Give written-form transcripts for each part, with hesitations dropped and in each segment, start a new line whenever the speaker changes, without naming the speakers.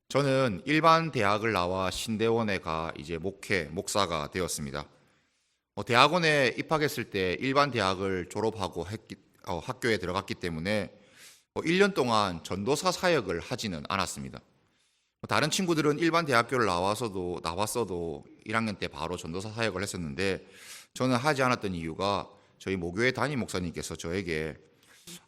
저는 일반 대학을 나와 신대원에 가 이제 목사가 되었습니다. 대학원에 입학했을 때 일반 대학을 졸업하고 학교에 들어갔기 때문에 1년 동안 전도사 사역을 하지는 않았습니다. 다른 친구들은 일반 대학교를 나왔어도 1학년 때 바로 전도사 사역을 했었는데 저는 하지 않았던 이유가 저희 모교회 담임 목사님께서 저에게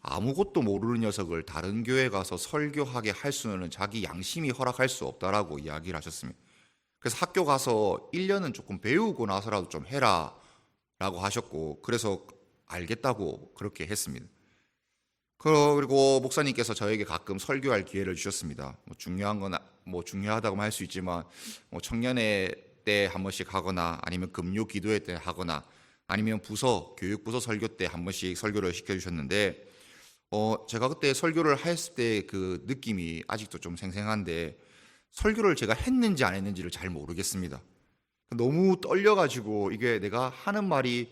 아무것도 모르는 녀석을 다른 교회 가서 설교하게 할 수는 자기 양심이 허락할 수 없다라고 이야기를 하셨습니다. 그래서 학교 가서 1년은 조금 배우고 나서라도 좀 해라 라고 하셨고, 그래서 알겠다고 그렇게 했습니다. 그리고 목사님께서 저에게 가끔 설교할 기회를 주셨습니다. 중요한 건 중요하다고 할 수 있지만 청년회 때 한 번씩 하거나 아니면 금요 기도회 때 하거나 아니면 교육부서 설교 때 한 번씩 설교를 시켜주셨는데 제가 그때 설교를 했을 때 그 느낌이 아직도 좀 생생한데 설교를 제가 했는지 안 했는지를 잘 모르겠습니다. 너무 떨려가지고 이게 내가 하는 말이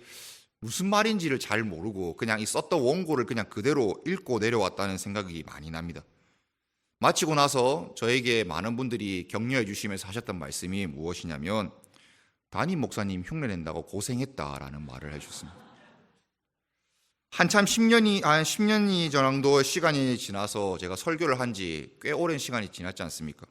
무슨 말인지를 잘 모르고 그냥 이 썼던 원고를 그냥 그대로 읽고 내려왔다는 생각이 많이 납니다. 마치고 나서 저에게 많은 분들이 격려해 주시면서 하셨던 말씀이 무엇이냐면 담임 목사님 흉내낸다고 고생했다라는 말을 해주셨습니다. 한참 10년이 정도 시간이 지나서 제가 설교를 한 지 꽤 오랜 시간이 지났지 않습니까?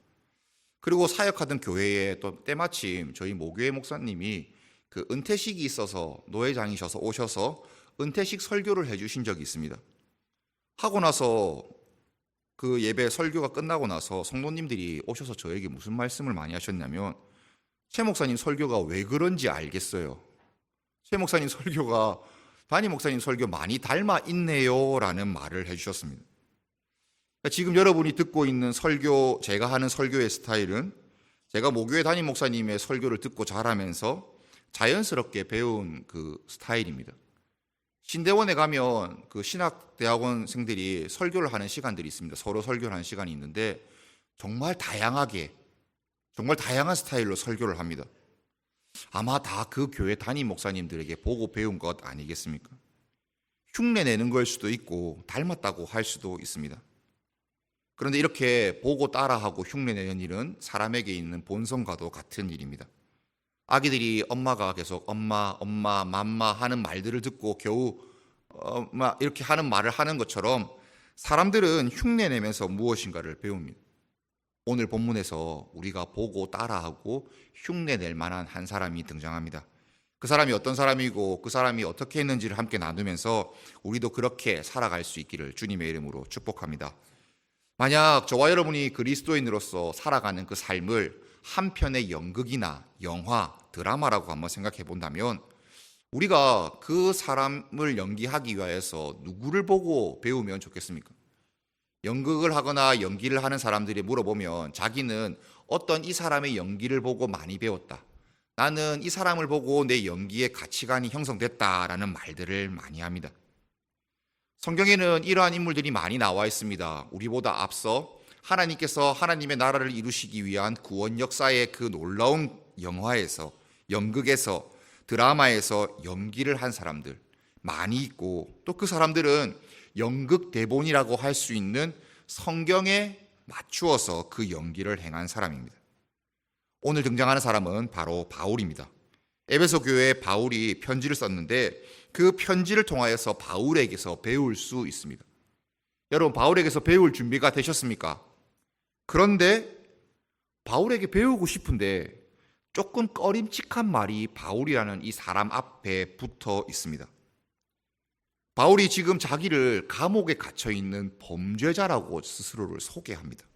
그리고 사역하던 교회에 또 때마침 저희 모교회 목사님이 그 은퇴식이 있어서 노회장이셔서 오셔서 은퇴식 설교를 해주신 적이 있습니다. 하고 나서 그 예배 설교가 끝나고 나서 성도님들이 오셔서 저에게 무슨 말씀을 많이 하셨냐면 최 목사님 설교가 왜 그런지 알겠어요. 최 목사님 설교가 담임 목사님 설교 많이 닮아 있네요 라는 말을 해주셨습니다. 지금 여러분이 듣고 있는 제가 하는 설교의 스타일은 제가 모교회 담임 목사님의 설교를 듣고 자라면서 자연스럽게 배운 그 스타일입니다. 신대원에 가면 그 신학대학원생들이 설교를 하는 시간들이 있습니다. 서로 설교를 하는 시간이 있는데 정말 다양한 스타일로 설교를 합니다. 아마 다 그 교회 담임 목사님들에게 보고 배운 것 아니겠습니까? 흉내 내는 걸 수도 있고 닮았다고 할 수도 있습니다. 그런데 이렇게 보고 따라하고 흉내 내는 일은 사람에게 있는 본성과도 같은 일입니다. 아기들이 엄마가 계속 엄마, 맘마 하는 말들을 듣고 겨우 이렇게 하는 말을 하는 것처럼 사람들은 흉내 내면서 무엇인가를 배웁니다. 오늘 본문에서 우리가 보고 따라하고 흉내 낼 만한 한 사람이 등장합니다. 그 사람이 어떤 사람이고 그 사람이 어떻게 했는지를 함께 나누면서 우리도 그렇게 살아갈 수 있기를 주님의 이름으로 축복합니다. 만약 저와 여러분이 그리스도인으로서 살아가는 그 삶을 한 편의 연극이나 영화, 드라마라고 한번 생각해 본다면 우리가 그 사람을 연기하기 위해서 누구를 보고 배우면 좋겠습니까? 연극을 하거나 연기를 하는 사람들이 물어보면 자기는 어떤 이 사람의 연기를 보고 많이 배웠다. 나는 이 사람을 보고 내 연기의 가치관이 형성됐다라는 말들을 많이 합니다. 성경에는 이러한 인물들이 많이 나와 있습니다. 우리보다 앞서 하나님께서 하나님의 나라를 이루시기 위한 구원 역사의 그 놀라운 영화에서, 연극에서, 드라마에서 연기를 한 사람들 많이 있고 또 그 사람들은 연극 대본이라고 할 수 있는 성경에 맞추어서 그 연기를 행한 사람입니다. 오늘 등장하는 사람은 바로 바울입니다. 에베소 교회에 바울이 편지를 썼는데 그 편지를 통하여서 바울에게서 배울 수 있습니다. 여러분, 바울에게서 배울 준비가 되셨습니까? 그런데 바울에게 배우고 싶은데 조금 꺼림칙한 말이 바울이라는 이 사람 앞에 붙어 있습니다. 바울이 지금 자기를 감옥에 갇혀 있는 범죄자라고 스스로를 소개합니다.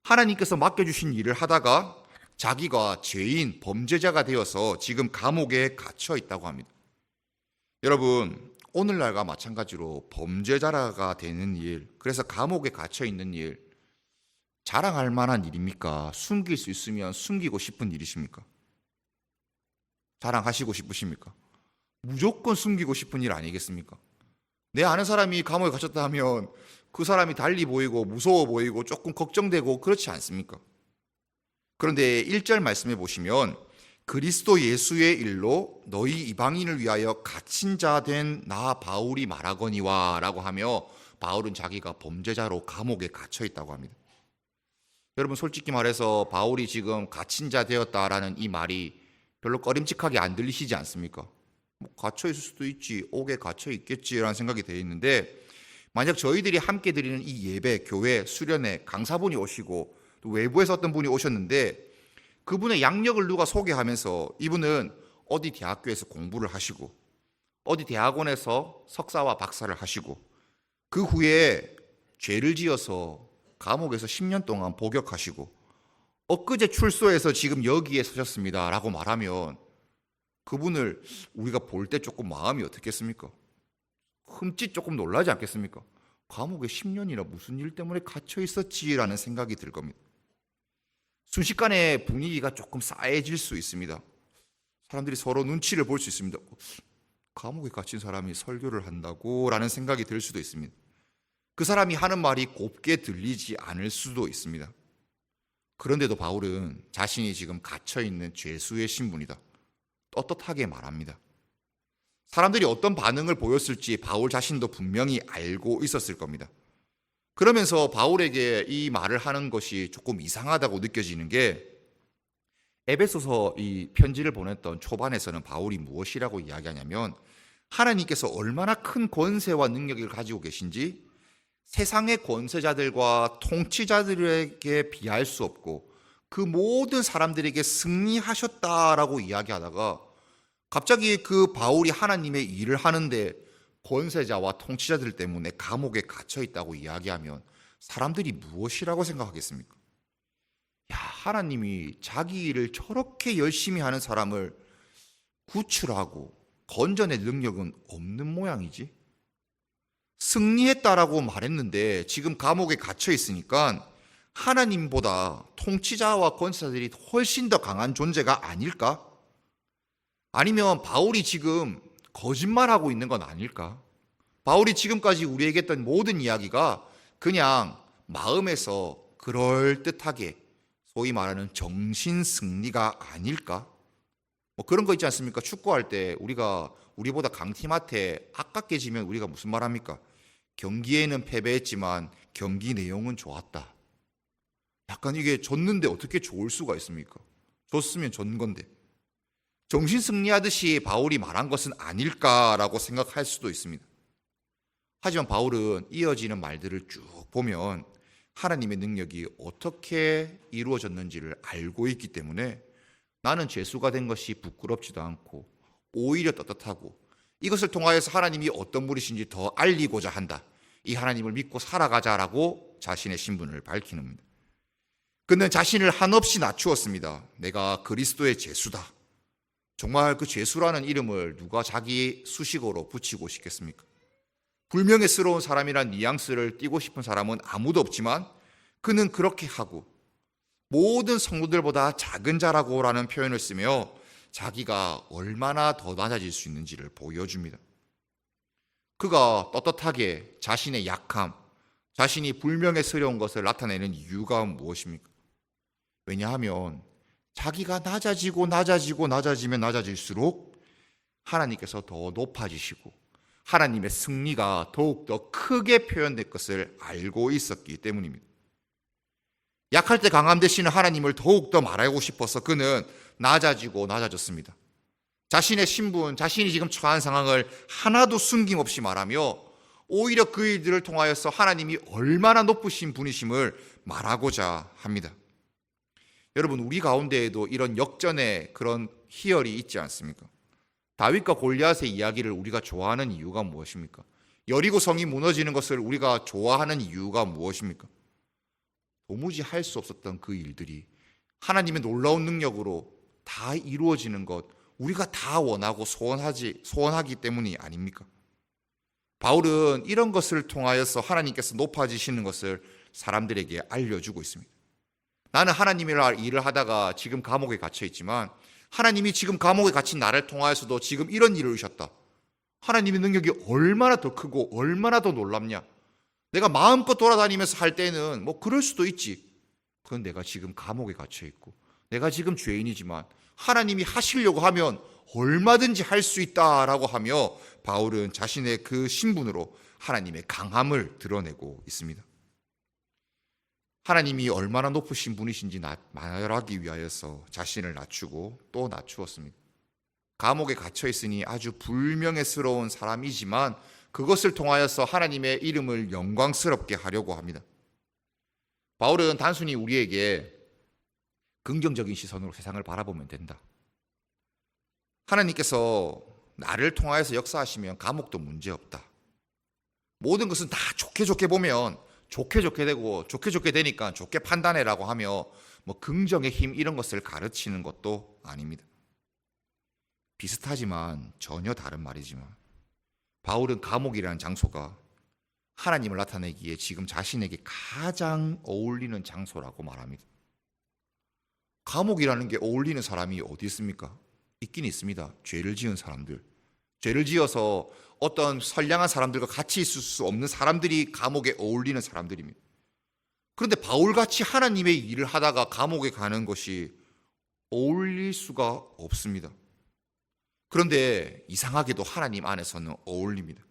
하나님께서 맡겨주신 일을 하다가 자기가 죄인, 범죄자가 되어서 지금 감옥에 갇혀 있다고 합니다. 여러분, 오늘날과 마찬가지로 범죄자가 되는 일, 그래서 감옥에 갇혀 있는 일, 자랑할 만한 일입니까? 숨길 수 있으면 숨기고 싶은 일이십니까? 자랑하시고 싶으십니까? 무조건 숨기고 싶은 일 아니겠습니까? 내 아는 사람이 감옥에 갇혔다 하면 그 사람이 달리 보이고 무서워 보이고 조금 걱정되고 그렇지 않습니까? 그런데 1절 말씀해 보시면 그리스도 예수의 일로 너희 이방인을 위하여 갇힌 자 된 나 바울이 말하거니와 라고 하며 바울은 자기가 범죄자로 감옥에 갇혀 있다고 합니다. 여러분 솔직히 말해서 바울이 지금 갇힌 자 되었다라는 이 말이 별로 꺼림칙하게 안 들리시지 않습니까? 뭐 갇혀 있을 수도 있지, 옥에 갇혀 있겠지라는 생각이 되어 있는데, 만약 저희들이 함께 드리는 이 예배, 교회, 수련회, 강사분이 오시고 또 외부에서 어떤 분이 오셨는데 그분의 양력을 누가 소개하면서 이분은 어디 대학교에서 공부를 하시고 어디 대학원에서 석사와 박사를 하시고 그 후에 죄를 지어서 감옥에서 10년 동안 복역하시고 엊그제 출소해서 지금 여기에 서셨습니다 라고 말하면 그분을 우리가 볼 때 조금 마음이 어떻겠습니까? 흠칫 조금 놀라지 않겠습니까? 감옥에 10년이나 무슨 일 때문에 갇혀 있었지라는 생각이 들 겁니다. 순식간에 분위기가 조금 싸해질 수 있습니다. 사람들이 서로 눈치를 볼 수 있습니다. 감옥에 갇힌 사람이 설교를 한다고 라는 생각이 들 수도 있습니다. 그 사람이 하는 말이 곱게 들리지 않을 수도 있습니다. 그런데도 바울은 자신이 지금 갇혀있는 죄수의 신분이다, 떳떳하게 말합니다. 사람들이 어떤 반응을 보였을지 바울 자신도 분명히 알고 있었을 겁니다. 그러면서 바울에게 이 말을 하는 것이 조금 이상하다고 느껴지는 게, 에베소서 이 편지를 보냈던 초반에서는 바울이 무엇이라고 이야기하냐면 하나님께서 얼마나 큰 권세와 능력을 가지고 계신지 세상의 권세자들과 통치자들에게 비할 수 없고 그 모든 사람들에게 승리하셨다라고 이야기하다가 갑자기 그 바울이 하나님의 일을 하는데 권세자와 통치자들 때문에 감옥에 갇혀 있다고 이야기하면 사람들이 무엇이라고 생각하겠습니까? 야, 하나님이 자기 일을 저렇게 열심히 하는 사람을 구출하고 건져낼 능력은 없는 모양이지? 승리했다라고 말했는데 지금 감옥에 갇혀 있으니까 하나님보다 통치자와 권세자들이 훨씬 더 강한 존재가 아닐까? 아니면 바울이 지금 거짓말하고 있는 건 아닐까? 바울이 지금까지 우리에게 했던 모든 이야기가 그냥 마음에서 그럴듯하게 소위 말하는 정신 승리가 아닐까? 뭐 그런 거 있지 않습니까? 축구할 때 우리보다 강팀한테 아깝게 지면 우리가 무슨 말 합니까? 경기에는 패배했지만 경기 내용은 좋았다. 약간 이게 졌는데 어떻게 좋을 수가 있습니까? 졌으면 전 건데. 정신 승리하듯이 바울이 말한 것은 아닐까라고 생각할 수도 있습니다. 하지만 바울은 이어지는 말들을 쭉 보면 하나님의 능력이 어떻게 이루어졌는지를 알고 있기 때문에 나는 죄수가 된 것이 부끄럽지도 않고 오히려 떳떳하고 이것을 통하여서 하나님이 어떤 분이신지 더 알리고자 한다. 이 하나님을 믿고 살아가자라고 자신의 신분을 밝히는 겁니다. 그는 자신을 한없이 낮추었습니다. 내가 그리스도의 죄수다. 정말 그 죄수라는 이름을 누가 자기 수식어로 붙이고 싶겠습니까? 불명예스러운 사람이란 뉘앙스를 띠고 싶은 사람은 아무도 없지만 그는 그렇게 하고 모든 성도들보다 작은 자라고라는 표현을 쓰며 자기가 얼마나 더 낮아질 수 있는지를 보여줍니다. 그가 떳떳하게 자신의 약함, 자신이 불명예스러운 것을 나타내는 이유가 무엇입니까? 왜냐하면 자기가 낮아지면 낮아질수록 하나님께서 더 높아지시고 하나님의 승리가 더욱더 크게 표현될 것을 알고 있었기 때문입니다. 약할 때 강함 되시는 하나님을 더욱더 말하고 싶어서 그는 낮아졌습니다. 자신의 신분, 자신이 지금 처한 상황을 하나도 숨김없이 말하며 오히려 그 일들을 통하여서 하나님이 얼마나 높으신 분이심을 말하고자 합니다. 여러분, 우리 가운데에도 이런 역전의 그런 희열이 있지 않습니까? 다윗과 골리앗의 이야기를 우리가 좋아하는 이유가 무엇입니까? 여리고 성이 무너지는 것을 우리가 좋아하는 이유가 무엇입니까? 도무지 할 수 없었던 그 일들이 하나님의 놀라운 능력으로 다 이루어지는 것, 우리가 다 원하고 소원하기 때문이 아닙니까? 바울은 이런 것을 통하여서 하나님께서 높아지시는 것을 사람들에게 알려주고 있습니다. 나는 하나님의 일을 하다가 지금 감옥에 갇혀 있지만 하나님이 지금 감옥에 갇힌 나를 통하여서도 지금 이런 일을 이루셨다. 하나님의 능력이 얼마나 더 크고 얼마나 더 놀랍냐. 내가 마음껏 돌아다니면서 할 때는 뭐 그럴 수도 있지. 그건 내가 지금 감옥에 갇혀 있고 내가 지금 죄인이지만 하나님이 하시려고 하면 얼마든지 할 수 있다라고 하며 바울은 자신의 그 신분으로 하나님의 강함을 드러내고 있습니다. 하나님이 얼마나 높으신 분이신지 말하기 위하여서 자신을 낮추고 또 낮추었습니다. 감옥에 갇혀 있으니 아주 불명예스러운 사람이지만 그것을 통하여서 하나님의 이름을 영광스럽게 하려고 합니다. 바울은 단순히 우리에게 긍정적인 시선으로 세상을 바라보면 된다. 하나님께서 나를 통하여서 역사하시면 감옥도 문제없다. 모든 것은 다 좋게 보면 좋게 되고 좋게 되니까 좋게 판단해라고 하며 긍정의 힘 이런 것을 가르치는 것도 아닙니다. 비슷하지만 전혀 다른 말이지만 바울은 감옥이라는 장소가 하나님을 나타내기에 지금 자신에게 가장 어울리는 장소라고 말합니다. 감옥이라는 게 어울리는 사람이 어디 있습니까? 있긴 있습니다. 죄를 지은 사람들. 죄를 지어서 어떤 선량한 사람들과 같이 있을 수 없는 사람들이 감옥에 어울리는 사람들입니다. 그런데 바울같이 하나님의 일을 하다가 감옥에 가는 것이 어울릴 수가 없습니다. 그런데 이상하게도 하나님 안에서는 어울립니다.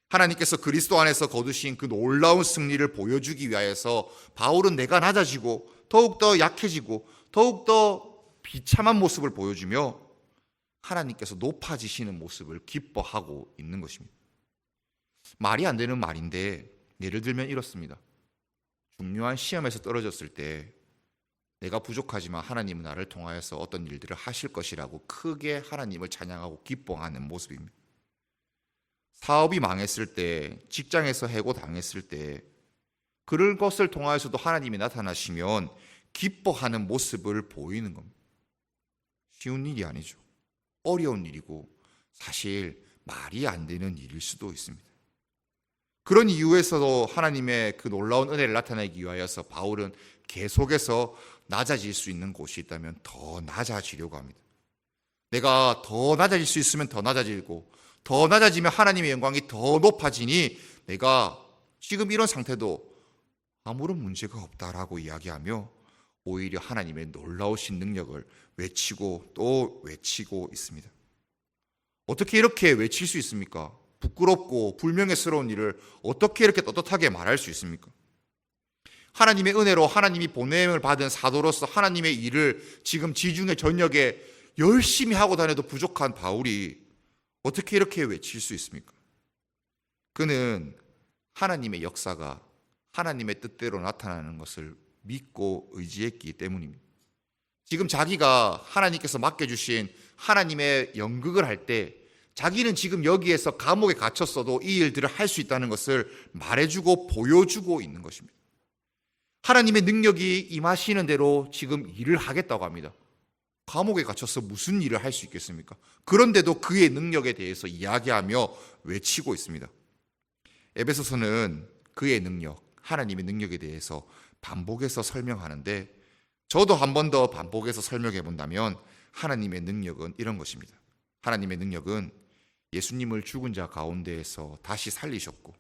하나님께서 그리스도 안에서 거두신 그 놀라운 승리를 보여주기 위하여서 바울은 내가 낮아지고 더욱더 약해지고 더욱더 비참한 모습을 보여주며 하나님께서 높아지시는 모습을 기뻐하고 있는 것입니다. 말이 안 되는 말인데 예를 들면 이렇습니다. 중요한 시험에서 떨어졌을 때 내가 부족하지만 하나님은 나를 통하여서 어떤 일들을 하실 것이라고 크게 하나님을 찬양하고 기뻐하는 모습입니다. 사업이 망했을 때, 직장에서 해고당했을 때 그런 것을 통하여서도 하나님이 나타나시면 기뻐하는 모습을 보이는 겁니다. 쉬운 일이 아니죠. 어려운 일이고 사실 말이 안 되는 일일 수도 있습니다. 그런 이유에서도 하나님의 그 놀라운 은혜를 나타내기 위하여서 바울은 계속해서 낮아질 수 있는 곳이 있다면 더 낮아지려고 합니다. 내가 더 낮아질 수 있으면 더 낮아지고 더 낮아지면 하나님의 영광이 더 높아지니 내가 지금 이런 상태도 아무런 문제가 없다라고 이야기하며 오히려 하나님의 놀라우신 능력을 외치고 또 외치고 있습니다. 어떻게 이렇게 외칠 수 있습니까? 부끄럽고 불명예스러운 일을 어떻게 이렇게 떳떳하게 말할 수 있습니까? 하나님의 은혜로 하나님이 보냄을 받은 사도로서 하나님의 일을 지금 지중해 전역에 열심히 하고 다녀도 부족한 바울이 어떻게 이렇게 외칠 수 있습니까? 그는 하나님의 역사가 하나님의 뜻대로 나타나는 것을 믿고 의지했기 때문입니다. 지금 자기가 하나님께서 맡겨주신 하나님의 연극을 할 때 자기는 지금 여기에서 감옥에 갇혔어도 이 일들을 할 수 있다는 것을 말해주고 보여주고 있는 것입니다. 하나님의 능력이 임하시는 대로 지금 일을 하겠다고 합니다. 감옥에 갇혀서 무슨 일을 할 수 있겠습니까? 그런데도 그의 능력에 대해서 이야기하며 외치고 있습니다. 에베소서는 그의 능력, 하나님의 능력에 대해서 반복해서 설명하는데 저도 한 번 더 반복해서 설명해 본다면 하나님의 능력은 이런 것입니다. 하나님의 능력은 예수님을 죽은 자 가운데에서 다시 살리셨고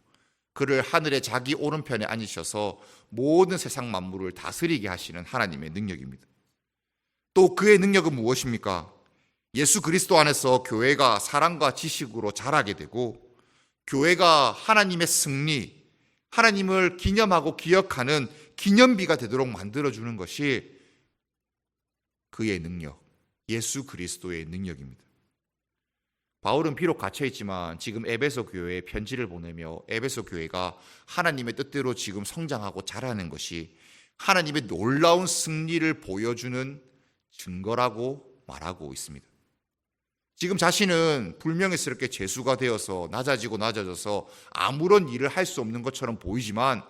그를 하늘의 자기 오른편에 앉으셔서 모든 세상 만물을 다스리게 하시는 하나님의 능력입니다. 또 그의 능력은 무엇입니까? 예수 그리스도 안에서 교회가 사랑과 지식으로 자라게 되고 교회가 하나님의 승리, 하나님을 기념하고 기억하는 기념비가 되도록 만들어주는 것이 그의 능력, 예수 그리스도의 능력입니다. 바울은 비록 갇혀있지만 지금 에베소 교회에 편지를 보내며 에베소 교회가 하나님의 뜻대로 지금 성장하고 자라는 것이 하나님의 놀라운 승리를 보여주는 증거라고 말하고 있습니다. 지금 자신은 불명예스럽게 죄수가 되어서 낮아져서 아무런 일을 할 수 없는 것처럼 보이지만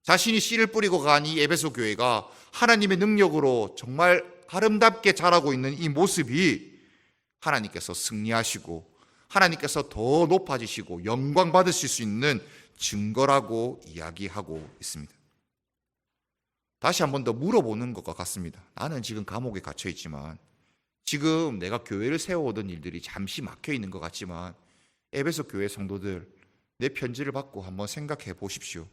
자신이 씨를 뿌리고 간 이 에베소 교회가 하나님의 능력으로 정말 아름답게 자라고 있는 이 모습이 하나님께서 승리하시고 하나님께서 더 높아지시고 영광 받으실 수 있는 증거라고 이야기하고 있습니다. 다시 한 번 더 물어보는 것과 같습니다. 나는 지금 감옥에 갇혀 있지만 지금 내가 교회를 세워오던 일들이 잠시 막혀 있는 것 같지만 에베소 교회 성도들 내 편지를 받고 한번 생각해 보십시오.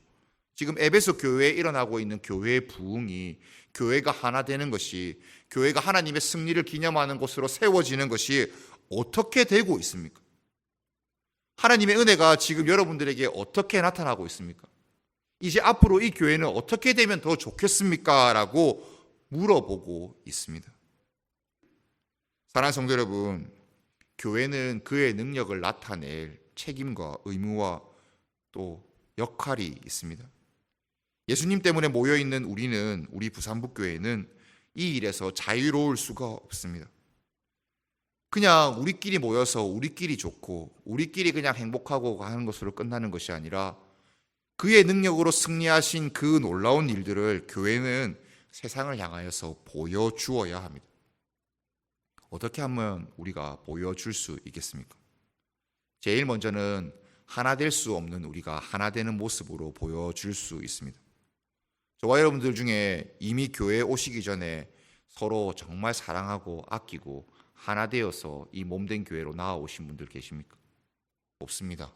지금 에베소 교회에 일어나고 있는 교회의 부흥이 교회가 하나 되는 것이 교회가 하나님의 승리를 기념하는 곳으로 세워지는 것이 어떻게 되고 있습니까? 하나님의 은혜가 지금 여러분들에게 어떻게 나타나고 있습니까? 이제 앞으로 이 교회는 어떻게 되면 더 좋겠습니까? 라고 물어보고 있습니다. 사랑하는 성도 여러분, 교회는 그의 능력을 나타낼 책임과 의무와 또 역할이 있습니다. 예수님 때문에 모여있는 우리 부산북교회는 이 일에서 자유로울 수가 없습니다. 그냥 우리끼리 모여서 우리끼리 좋고 우리끼리 그냥 행복하고 하는 것으로 끝나는 것이 아니라 그의 능력으로 승리하신 그 놀라운 일들을 교회는 세상을 향하여서 보여주어야 합니다. 어떻게 하면 우리가 보여줄 수 있겠습니까? 제일 먼저는 하나 될 수 없는 우리가 하나 되는 모습으로 보여줄 수 있습니다. 저와 여러분들 중에 이미 교회에 오시기 전에 서로 정말 사랑하고 아끼고 하나 되어서 이 몸된 교회로 나아오신 분들 계십니까? 없습니다.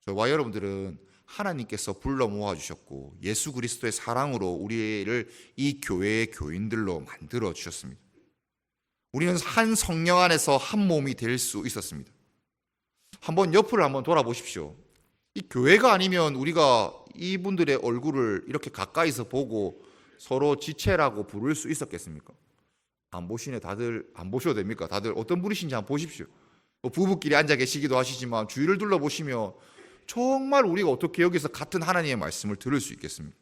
저와 여러분들은 하나님께서 불러 모아주셨고 예수 그리스도의 사랑으로 우리를 이 교회의 교인들로 만들어 주셨습니다. 우리는 한 성령 안에서 한 몸이 될 수 있었습니다. 한번 옆을 한번 돌아보십시오. 이 교회가 아니면 우리가 이분들의 얼굴을 이렇게 가까이서 보고 서로 지체라고 부를 수 있었겠습니까? 안 보시네. 다들 안 보셔도 됩니까? 다들 어떤 분이신지 한번 보십시오. 부부끼리 앉아 계시기도 하시지만 주위를 둘러보시면 정말 우리가 어떻게 여기서 같은 하나님의 말씀을 들을 수 있겠습니까?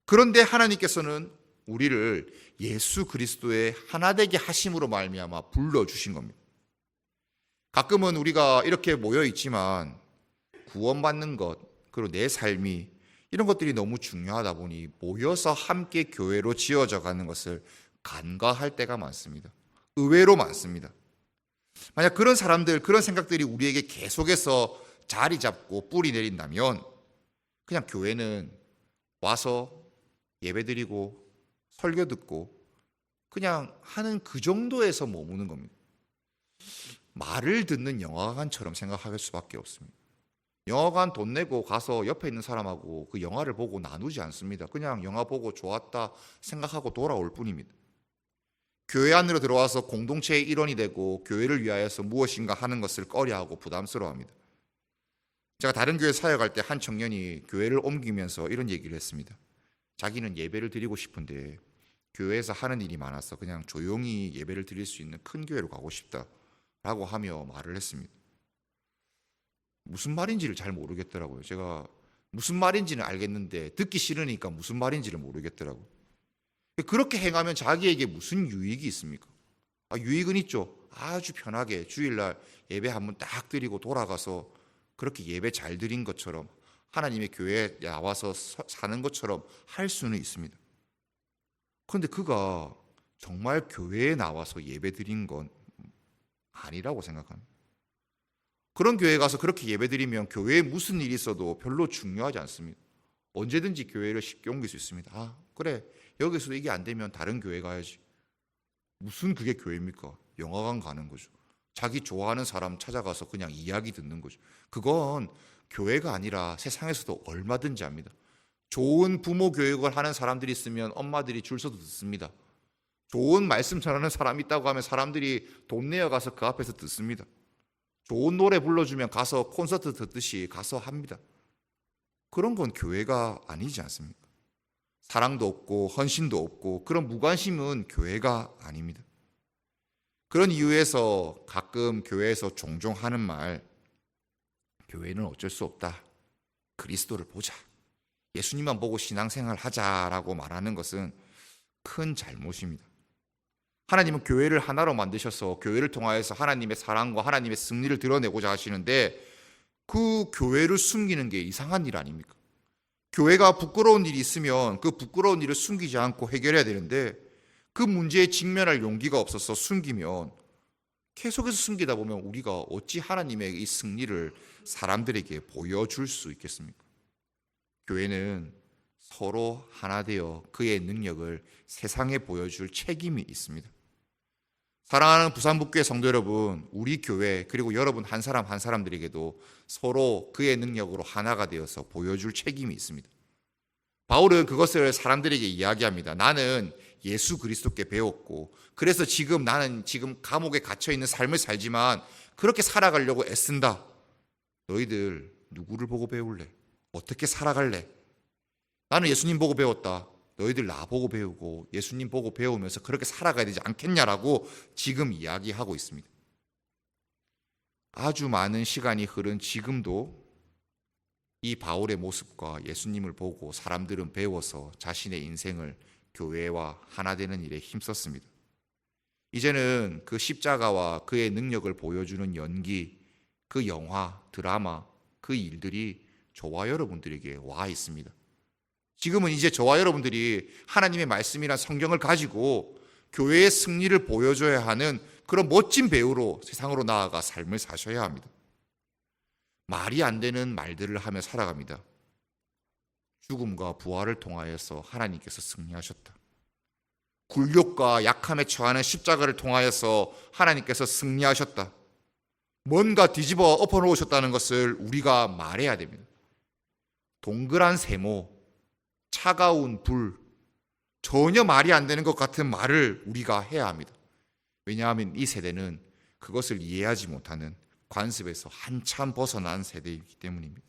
그런데 하나님께서는 우리를 예수 그리스도의 하나되게 하심으로 말미암아 불러주신 겁니다. 가끔은 우리가 이렇게 모여 있지만 구원받는 것 그리고 내 삶이 이런 것들이 너무 중요하다 보니 모여서 함께 교회로 지어져 가는 것을 간과할 때가 많습니다. 의외로 많습니다. 만약 그런 사람들, 그런 생각들이 우리에게 계속해서 자리 잡고 뿌리 내린다면 그냥 교회는 와서 예배드리고 설교 듣고 그냥 하는 그 정도에서 머무는 겁니다. 말을 듣는 영화관처럼 생각할 수밖에 없습니다. 영화관 돈 내고 가서 옆에 있는 사람하고 그 영화를 보고 나누지 않습니다. 그냥 영화 보고 좋았다 생각하고 돌아올 뿐입니다. 교회 안으로 들어와서 공동체의 일원이 되고 교회를 위하여서 무엇인가 하는 것을 꺼려하고 부담스러워합니다. 제가 다른 교회 사역할 때 한 청년이 교회를 옮기면서 이런 얘기를 했습니다. 자기는 예배를 드리고 싶은데 교회에서 하는 일이 많아서 그냥 조용히 예배를 드릴 수 있는 큰 교회로 가고 싶다라고 하며 말을 했습니다. 무슨 말인지를 잘 모르겠더라고요. 제가 무슨 말인지는 알겠는데 듣기 싫으니까 무슨 말인지를 모르겠더라고요. 그렇게 행하면 자기에게 무슨 유익이 있습니까? 유익은 있죠. 아주 편하게 주일날 예배 한번 딱 드리고 돌아가서 그렇게 예배 잘 드린 것처럼 하나님의 교회에 나와서 사는 것처럼 할 수는 있습니다. 그런데 그가 정말 교회에 나와서 예배 드린 건 아니라고 생각합니다. 그런 교회에 가서 그렇게 예배 드리면 교회에 무슨 일이 있어도 별로 중요하지 않습니다. 언제든지 교회를 쉽게 옮길 수 있습니다. 그래, 여기서도 이게 안 되면 다른 교회 가야지. 무슨 그게 교회입니까? 영화관 가는 거죠. 자기 좋아하는 사람 찾아가서 그냥 이야기 듣는 거죠. 그건 교회가 아니라 세상에서도 얼마든지 합니다. 좋은 부모 교육을 하는 사람들이 있으면 엄마들이 줄 서도 듣습니다. 좋은 말씀 전하는 사람이 있다고 하면 사람들이 돈 내어 가서 그 앞에서 듣습니다. 좋은 노래 불러주면 가서 콘서트 듣듯이 가서 합니다. 그런 건 교회가 아니지 않습니까? 사랑도 없고 헌신도 없고 그런 무관심은 교회가 아닙니다. 그런 이유에서 가끔 교회에서 종종 하는 말, 교회는 어쩔 수 없다. 그리스도를 보자. 예수님만 보고 신앙생활 하자라고 말하는 것은 큰 잘못입니다. 하나님은 교회를 하나로 만드셔서 교회를 통하여서 하나님의 사랑과 하나님의 승리를 드러내고자 하시는데 그 교회를 숨기는 게 이상한 일 아닙니까? 교회가 부끄러운 일이 있으면 그 부끄러운 일을 숨기지 않고 해결해야 되는데 그 문제에 직면할 용기가 없어서 숨기면 계속해서 숨기다 보면 우리가 어찌 하나님의 이 승리를 사람들에게 보여줄 수 있겠습니까? 교회는 서로 하나 되어 그의 능력을 세상에 보여줄 책임이 있습니다. 사랑하는 부산북교회 성도 여러분, 우리 교회 그리고 여러분 한 사람 한 사람들에게도 서로 그의 능력으로 하나가 되어서 보여줄 책임이 있습니다. 바울은 그것을 사람들에게 이야기합니다. 나는 예수 그리스도께 배웠고 그래서 나는 지금 감옥에 갇혀 있는 삶을 살지만 그렇게 살아가려고 애쓴다. 너희들 누구를 보고 배울래? 어떻게 살아갈래? 나는 예수님 보고 배웠다. 너희들 나 보고 배우고 예수님 보고 배우면서 그렇게 살아가야 되지 않겠냐라고 지금 이야기하고 있습니다. 아주 많은 시간이 흐른 지금도 이 바울의 모습과 예수님을 보고 사람들은 배워서 자신의 인생을 교회와 하나 되는 일에 힘썼습니다. 이제는 그 십자가와 그의 능력을 보여주는 연기, 그 영화, 드라마, 그 일들이 저와 여러분들에게 와 있습니다. 지금은 이제 저와 여러분들이 하나님의 말씀이란 성경을 가지고 교회의 승리를 보여줘야 하는 그런 멋진 배우로 세상으로 나아가 삶을 사셔야 합니다. 말이 안 되는 말들을 하며 살아갑니다. 죽음과 부활을 통하여서 하나님께서 승리하셨다. 굴욕과 약함에 처하는 십자가를 통하여서 하나님께서 승리하셨다. 뭔가 뒤집어 엎어놓으셨다는 것을 우리가 말해야 됩니다. 동그란 세모, 차가운 불, 전혀 말이 안 되는 것 같은 말을 우리가 해야 합니다. 왜냐하면 이 세대는 그것을 이해하지 못하는 관습에서 한참 벗어난 세대이기 때문입니다.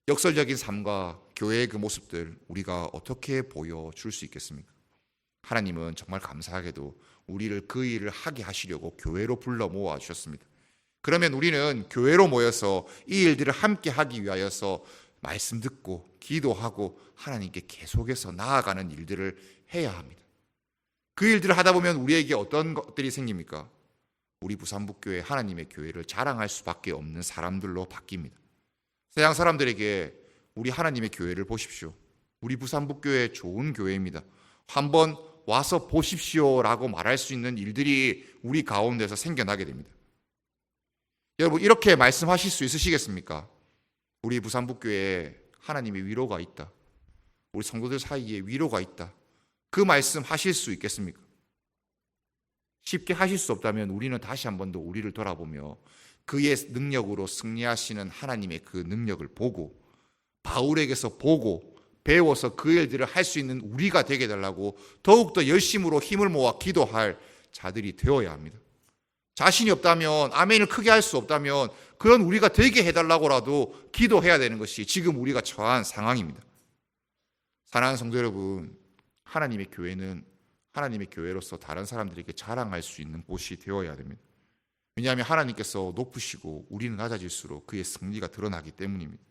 역설적인 삶과 교회의 그 모습들 우리가 어떻게 보여줄 수 있겠습니까? 하나님은 정말 감사하게도 우리를 그 일을 하게 하시려고 교회로 불러 모아 주셨습니다. 그러면 우리는 교회로 모여서 이 일들을 함께 하기 위하여서 말씀 듣고 기도하고 하나님께 계속해서 나아가는 일들을 해야 합니다. 그 일들을 하다 보면 우리에게 어떤 것들이 생깁니까? 우리 부산북교회 하나님의 교회를 자랑할 수밖에 없는 사람들로 바뀝니다. 세상 사람들에게 우리 하나님의 교회를 보십시오. 우리 부산북교회 좋은 교회입니다. 한번 와서 보십시오라고 말할 수 있는 일들이 우리 가운데서 생겨나게 됩니다. 여러분 이렇게 말씀하실 수 있으시겠습니까? 우리 부산북교회에 하나님의 위로가 있다. 우리 성도들 사이에 위로가 있다. 그 말씀 하실 수 있겠습니까? 쉽게 하실 수 없다면 우리는 다시 한 번 더 우리를 돌아보며 그의 능력으로 승리하시는 하나님의 그 능력을 보고 바울에게서 보고 배워서 그 일들을 할 수 있는 우리가 되게 해달라고 더욱더 열심으로 힘을 모아 기도할 자들이 되어야 합니다. 자신이 없다면 아멘을 크게 할 수 없다면 그런 우리가 되게 해달라고라도 기도해야 되는 것이 지금 우리가 처한 상황입니다. 사랑하는 성도 여러분, 하나님의 교회는 하나님의 교회로서 다른 사람들에게 자랑할 수 있는 곳이 되어야 됩니다. 왜냐하면 하나님께서 높으시고 우리는 낮아질수록 그의 승리가 드러나기 때문입니다.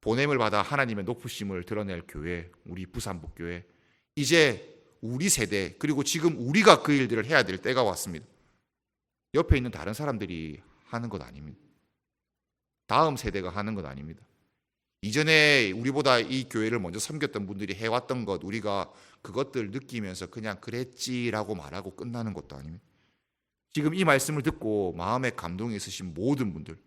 보냄을 받아 하나님의 높으심을 드러낼 교회, 우리 부산북교회, 이제 우리 세대 그리고 지금 우리가 그 일들을 해야 될 때가 왔습니다. 옆에 있는 다른 사람들이 하는 것 아닙니다. 다음 세대가 하는 것 아닙니다. 이전에 우리보다 이 교회를 먼저 섬겼던 분들이 해왔던 것 우리가 그것들 느끼면서 그냥 그랬지라고 말하고 끝나는 것도 아닙니다. 지금 이 말씀을 듣고 마음에 감동이 있으신 모든 분들,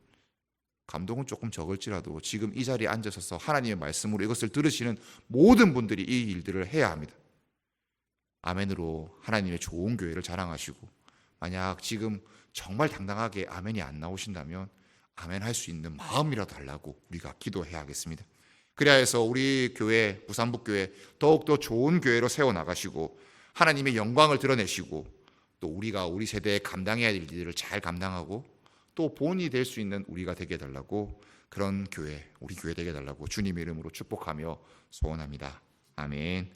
감동은 조금 적을지라도 지금 이 자리에 앉으셔서 하나님의 말씀으로 이것을 들으시는 모든 분들이 이 일들을 해야 합니다. 아멘으로 하나님의 좋은 교회를 자랑하시고, 만약 지금 정말 당당하게 아멘이 안 나오신다면 아멘 할 수 있는 마음이라도 달라고 우리가 기도해야 하겠습니다. 그래야 해서 우리 교회, 부산북교회 더욱더 좋은 교회로 세워나가시고 하나님의 영광을 드러내시고 또 우리가 우리 세대에 감당해야 될 일들을 잘 감당하고 또 본이 될 수 있는 우리가 되게 해달라고, 그런 교회, 우리 교회 되게 해달라고 주님의 이름으로 축복하며 소원합니다. 아멘.